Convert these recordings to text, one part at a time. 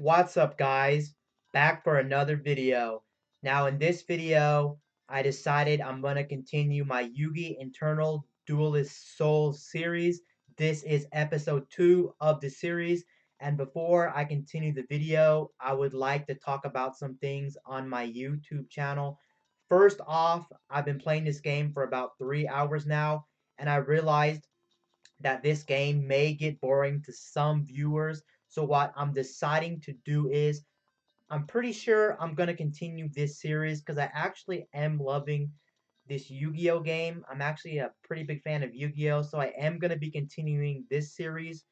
What's up, guys? Back for another video. Now in this video I decided I'm gonna continue my Yugi Internal Duelist Soul series. This is episode 2 of the series, and before I continue the video I would like to talk about some things on my YouTube channel. First off, I've been playing this game for about 3 hours now, and I realized that this game may get boring to some viewers. So what I'm deciding to do is I'm pretty sure I'm going to continue this series because I actually am loving this Yu-Gi-Oh game. I'm actually a pretty big fan of Yu-Gi-Oh, so I am going to be continuing this series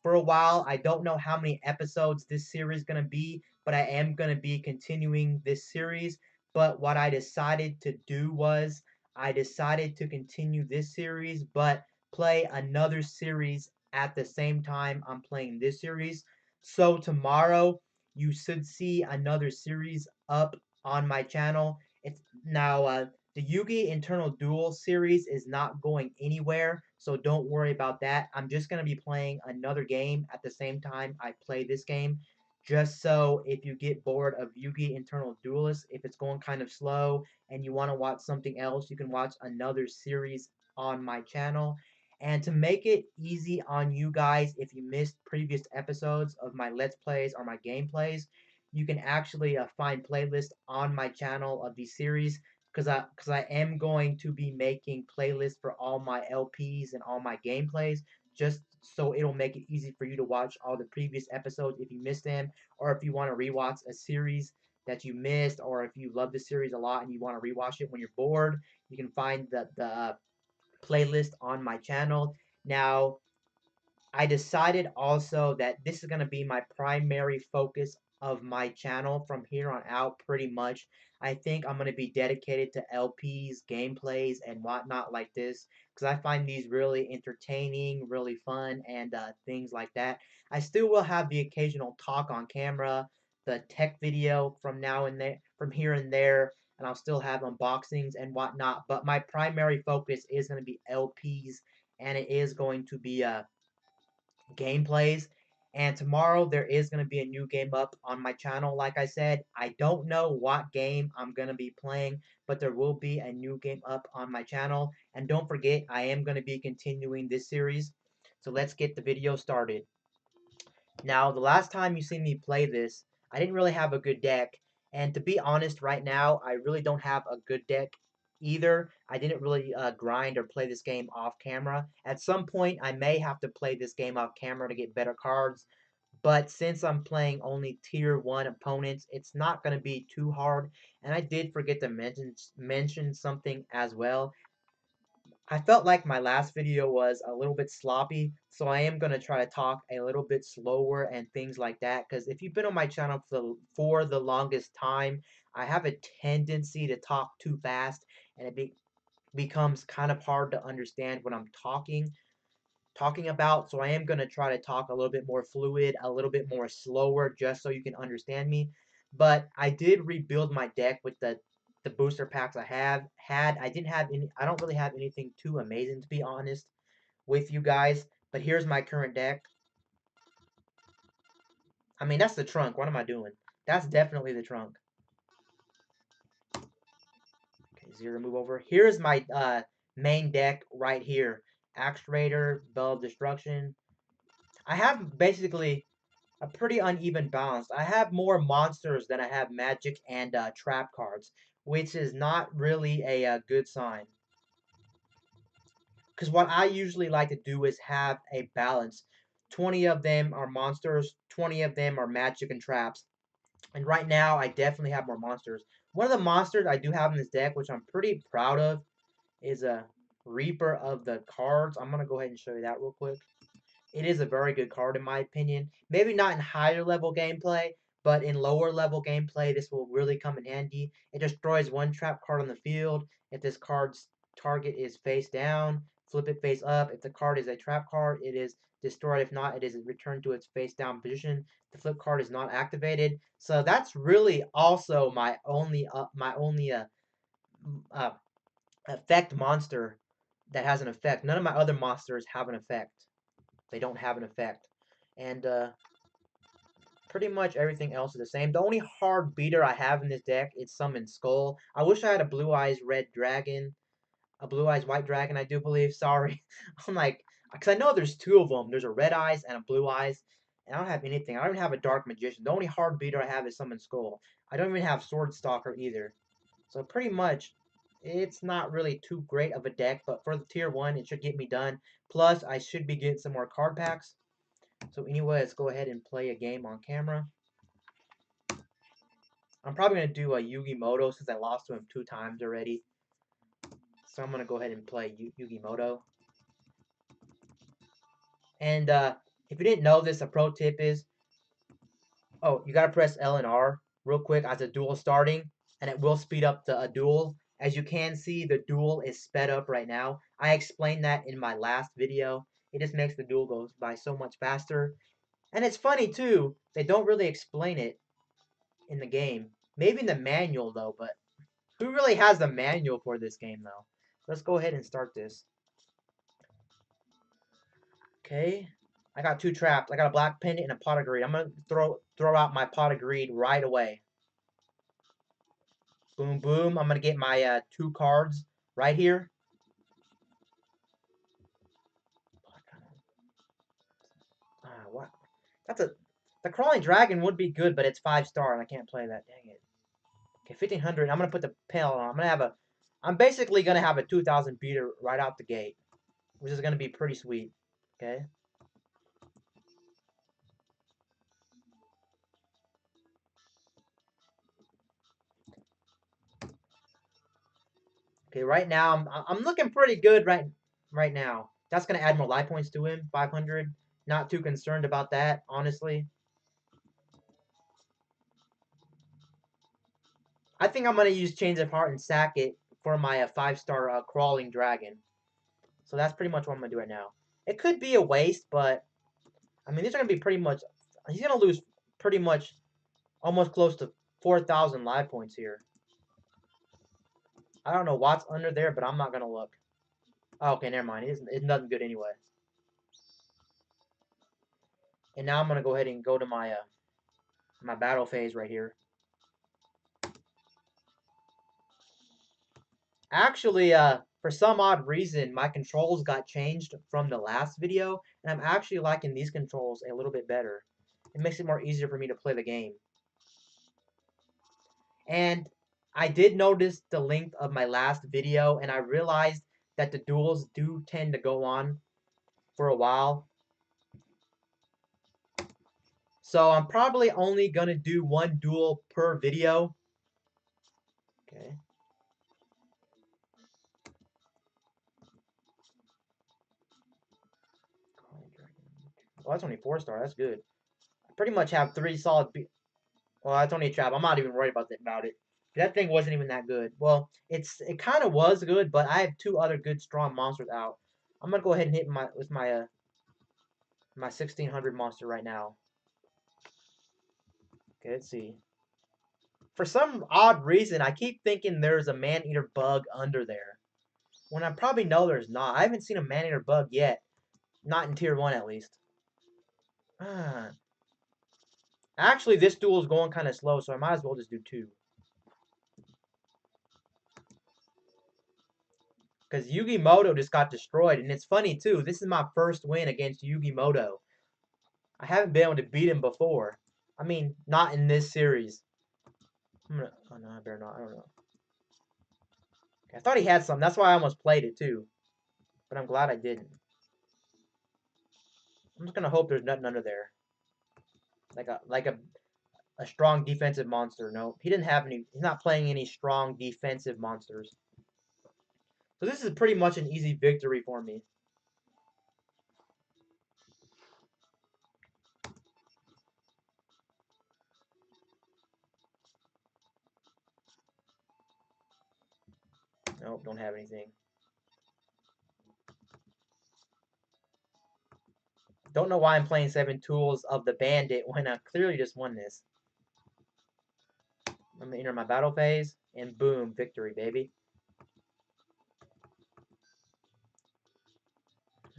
for a while. I don't know how many episodes this series is going to be, but I am going to be continuing this series. But what I decided to do was I decided to continue this series, but play another series at the same time I'm playing this series. So tomorrow you should see another series up on my channel. It's now the Yugi Internal Duel series is not going anywhere, so don't worry about that. I'm just going to be playing another game at the same time I play this game, just so if you get bored of Yugi Internal Duelist, if it's going kind of slow and you want to watch something else, you can watch another series on my channel. And to make it easy on you guys, if you missed previous episodes of my Let's Plays or my gameplays, you can actually find playlists on my channel of these series because I am going to be making playlists for all my LPs and all my gameplays, just so it'll make it easy for you to watch all the previous episodes if you missed them, or if you want to rewatch a series that you missed, or if you love the series a lot and you want to rewatch it when you're bored, you can find the playlist on my channel. Now, I decided also that this is going to be my primary focus of my channel from here on out, pretty much. I think I'm going to be dedicated to LPs, gameplays, and whatnot like this, because I find these really entertaining, really fun, and things like that. I still will have the occasional talk on camera, the tech video from now and there, from here and there, and I'll still have unboxings and whatnot, but my primary focus is going to be LPs, and it is going to be gameplays. And tomorrow there is going to be a new game up on my channel. Like I said, I don't know what game I'm going to be playing, but there will be a new game up on my channel. And don't forget, I am going to be continuing this series. So let's get the video started. Now, the last time you seen me play this, I didn't really have a good deck. And to be honest, right now, I really don't have a good deck either. I didn't really grind or play this game off camera. At some point, I may have to play this game off camera to get better cards. But since I'm playing only tier 1 opponents, it's not going to be too hard. And I did forget to mention something as well. I felt like my last video was a little bit sloppy, so I am going to try to talk a little bit slower and things like that, because if you've been on my channel for the longest time, I have a tendency to talk too fast, and becomes kind of hard to understand what I'm talking about, so I am going to try to talk a little bit more fluid, a little bit more slower, just so you can understand me. But I did rebuild my deck with the booster packs I have had. I don't really have anything too amazing, to be honest with you guys. But here's my current deck. I mean, that's the trunk. What am I doing? That's definitely the trunk. Okay, zero move over. Here's my main deck right here. Accelerator, Bell of Destruction. I have basically a pretty uneven balance. I have more monsters than I have magic and trap cards, which is not really a good sign. Because what I usually like to do is have a balance. 20 of them are monsters, 20 of them are magic and traps. And right now, I definitely have more monsters. One of the monsters I do have in this deck, which I'm pretty proud of, is a Reaper of the Cards. I'm going to go ahead and show you that real quick. It is a very good card in my opinion. Maybe not in higher level gameplay, but in lower level gameplay, this will really come in handy. It destroys one trap card on the field. If this card's target is face down, flip it face up. If the card is a trap card, it is destroyed. If not, it is returned to its face down position. The flip card is not activated. So that's really also my only uh, effect monster that has an effect. None of my other monsters have an effect. They don't have an effect. And Pretty much everything else is the same. The only hard beater I have in this deck is Summon Skull. I wish I had a Blue Eyes Red Dragon, a Blue Eyes White Dragon, I do believe. Sorry. I'm like, because I know there's two of them. There's a Red Eyes and a Blue Eyes. And I don't have anything. I don't even have a Dark Magician. The only hard beater I have is Summon Skull. I don't even have Sword Stalker either. So pretty much, it's not really too great of a deck. But for the tier 1, it should get me done. Plus, I should be getting some more card packs. So anyway, let's go ahead and play a game on camera. I'm probably going to do a Yugi Moto since I lost to him 2 times already. So I'm going to go ahead and play Yugi Moto. And if you didn't know this, a pro tip is, oh, you got to press L and R real quick as a duel starting, and it will speed up the duel. As you can see, the duel is sped up right now. I explained that in my last video. It just makes the duel go by so much faster. And it's funny, too, they don't really explain it in the game. Maybe in the manual, though, but who really has the manual for this game, though? Let's go ahead and start this. Okay. I got 2 traps. I got a black pendant and a pot of greed. I'm going to throw out my pot of greed right away. Boom, boom. I'm going to get my 2 cards right here. What? The crawling dragon would be good, but it's 5-star and I can't play that. Dang it. Okay, 1500. I'm going to put the pale on. I'm basically going to have a 2000 beater right out the gate, which is going to be pretty sweet. Okay. Okay, right now I'm looking pretty good right now. That's gonna add more life points to him. 500. Not too concerned about that, honestly. I think I'm gonna use Chains of Heart and sack it for my 5-star crawling dragon. So that's pretty much what I'm gonna do right now. It could be a waste, but I mean these are gonna be pretty much. He's gonna lose pretty much almost close to 4,000 life points here. I don't know what's under there, but I'm not gonna look. Oh, okay, never mind. It's nothing good anyway. And now I'm gonna go ahead and go to my battle phase right here. Actually, for some odd reason, my controls got changed from the last video, and I'm actually liking these controls a little bit better. It makes it more easier for me to play the game. And I did notice the length of my last video, and I realized that the duels do tend to go on for a while. So I'm probably only going to do 1 duel per video. Okay. Oh, that's only 4-star. That's good. I pretty much have 3 solid. Well, that's only a trap. I'm not even worried about it. That thing wasn't even that good. Well, it kind of was good, but I have 2 other good strong monsters out. I'm gonna go ahead and hit with my 1600 monster right now. Okay, let's see. For some odd reason, I keep thinking there's a man-eater bug under there, when I probably know there's not. I haven't seen a man-eater bug yet, not in tier 1 at least. Actually, this duel is going kind of slow, so I might as well just do 2. Because Yugi Moto just got destroyed. And it's funny, too. This is my first win against Yugi Moto. I haven't been able to beat him before. I mean, not in this series. Oh, no, I better not. I don't know. I thought he had some. That's why I almost played it, too. But I'm glad I didn't. I'm just going to hope there's nothing under there. Like a strong defensive monster. No, he didn't have any. He's not playing any strong defensive monsters. So this is pretty much an easy victory for me. Nope, don't have anything. Don't know why I'm playing 7 Tools of the Bandit when I clearly just won this. I'm going to enter my battle phase, and boom, victory, baby.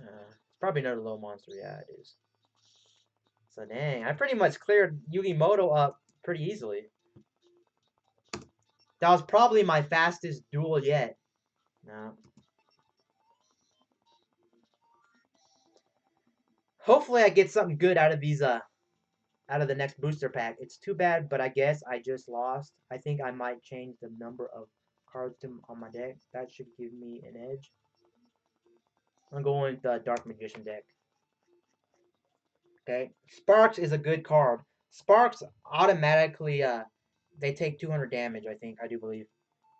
It's probably another low monster. Yeah, it is. So dang, I pretty much cleared Yugi Moto up pretty easily. That was probably my fastest duel yet. No. Hopefully I get something good out of these out of the next booster pack. It's too bad, but I guess I just lost. I think I might change the number of cards on my deck. That should give me an edge. I'm going with the Dark Magician deck. Okay, Sparks is a good card. Sparks automatically they take 200 damage. I do believe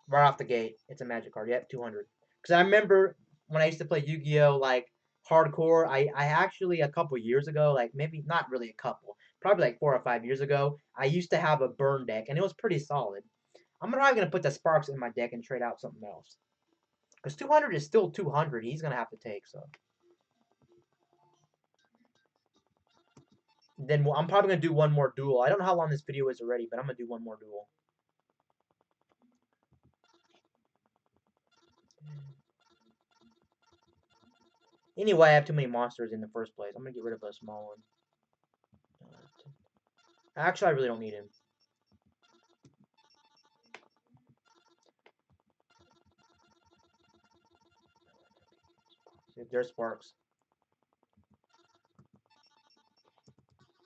right off the gate. It's a magic card. Yep, 200. Because I remember when I used to play Yu-Gi-Oh like hardcore. I actually a couple years ago, like maybe not really a couple, probably like 4 or 5 years ago, I used to have a burn deck and it was pretty solid. I'm probably gonna put the Sparks in my deck and trade out something else. Because 200 is still 200. He's gonna have to take so. Then I'm probably gonna do one more duel. I don't know how long this video is already, but I'm gonna do one more duel. Anyway, I have too many monsters in the first place. I'm gonna get rid of a small one. Actually, I really don't need him. If there's Sparks.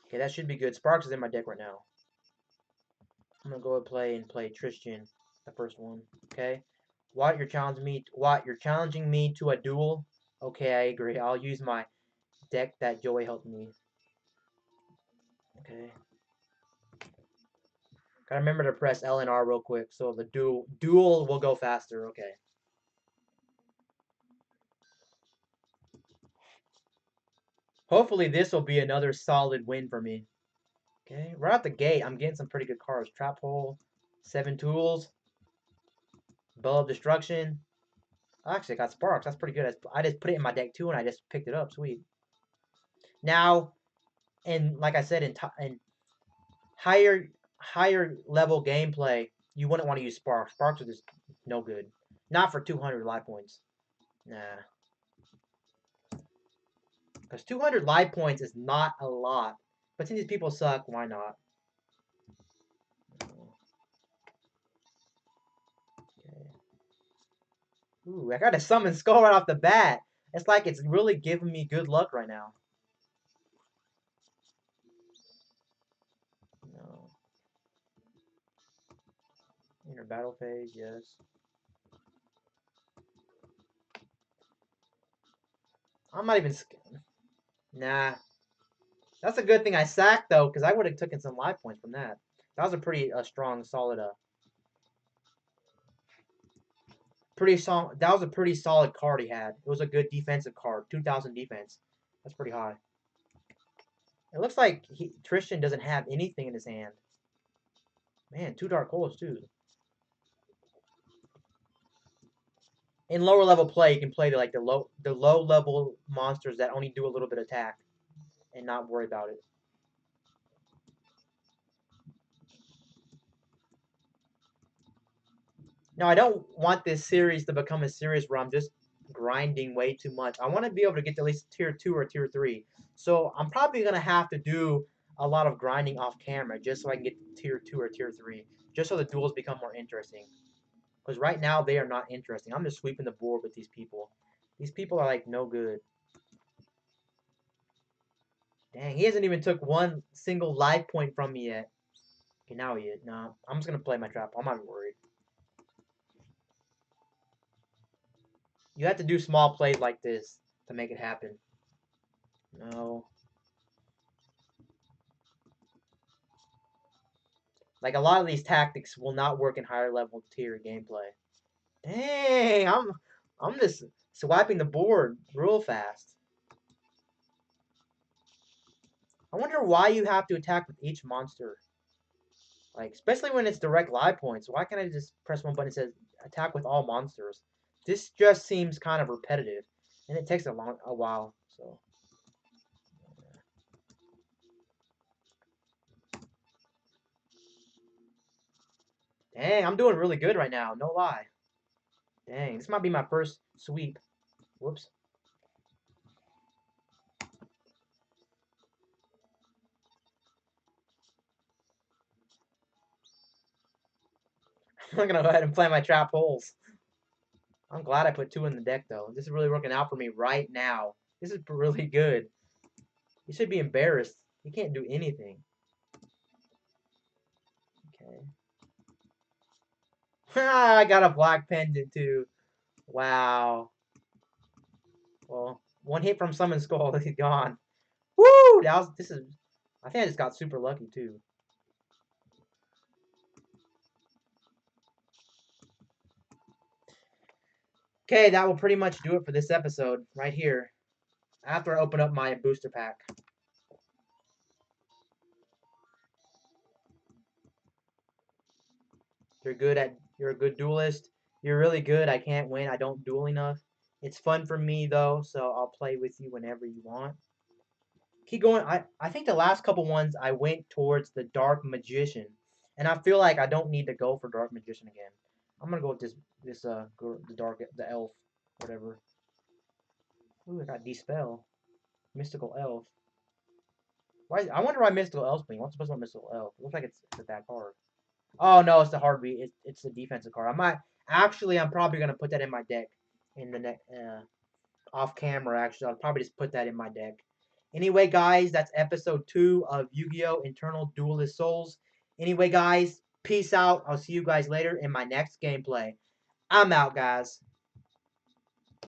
Okay, that should be good. Sparks is in my deck right now. I'm gonna go and play Tristan, the first one. Okay. What you're challenging me? What you're challenging me to a duel? Okay, I agree. I'll use my deck that Joey helped me. Okay. Gotta remember to press L and R real quick, so the duel will go faster. Okay. Hopefully this will be another solid win for me. Okay, right out the gate, I'm getting some pretty good cards. Trap Hole, 7 Tools, Bell of Destruction. Actually, I got Sparks. That's pretty good. I just put it in my deck too, and I just picked it up. Sweet. Now, and like I said, in higher level gameplay, you wouldn't want to use Sparks. Sparks are just no good. Not for 200 life points. Nah. Because 200 life points is not a lot. But since these people suck, why not? Okay. Ooh, I got a summon skull right off the bat. It's like it's really giving me good luck right now. No. Inner battle phase, yes. I'm not even... Nah. That's a good thing I sacked, though, because I would have taken some life points from that. That was a pretty strong, solid... That was a pretty solid card he had. It was a good defensive card. 2,000 defense. That's pretty high. It looks like Tristan doesn't have anything in his hand. Man, 2 Dark Holes, too. In lower level play, you can play the low level monsters that only do a little bit of attack and not worry about it. Now, I don't want this series to become a series where I'm just grinding way too much. I want to be able to get to at least tier 2 or tier 3. So I'm probably going to have to do a lot of grinding off camera just so I can get to tier 2 or tier 3. Just so the duels become more interesting. Because right now, they are not interesting. I'm just sweeping the board with these people. These people are like no good. Dang, he hasn't even took one single life point from me yet. Okay, now he is. No, I'm just going to play my trap. I'm not worried. You have to do small plays like this to make it happen. No. Like, a lot of these tactics will not work in higher level tier gameplay. Dang, I'm just swiping the board real fast. I wonder why you have to attack with each monster. Like, especially when it's direct live points. Why can't I just press one button that says attack with all monsters? This just seems kind of repetitive. And it takes a while, so. Dang, I'm doing really good right now, no lie. Dang, this might be my first sweep. Whoops. I'm gonna go ahead and play my trap holes. I'm glad I put 2 in the deck though. This is really working out for me right now. This is really good. You should be embarrassed. You can't do anything. Okay. I got a black pendant too. Wow. Well, one hit from Summon Skull, he's gone. Woo! This is. I think I just got super lucky too. Okay, that will pretty much do it for this episode right here. After I open up my booster pack. You're a good duelist. You're really good. I can't win. I don't duel enough. It's fun for me though, so I'll play with you whenever you want. Keep going. I think the last couple ones I went towards the Dark Magician, and I feel like I don't need to go for Dark Magician again. I'm gonna go with the elf, whatever. Ooh, I got Dispel, Mystical Elf. I wonder why Mystical Elf's playing. What's supposed to be Mystical Elf? It looks like it's a bad card. Oh no, it's the hard beat. It's the defensive card. I'm probably gonna put that in my deck in the next off camera. Actually, I'll probably just put that in my deck. Anyway, guys, that's episode 2 of Yu-Gi-Oh! Internal Duelist Souls. Anyway, guys, peace out. I'll see you guys later in my next gameplay. I'm out, guys.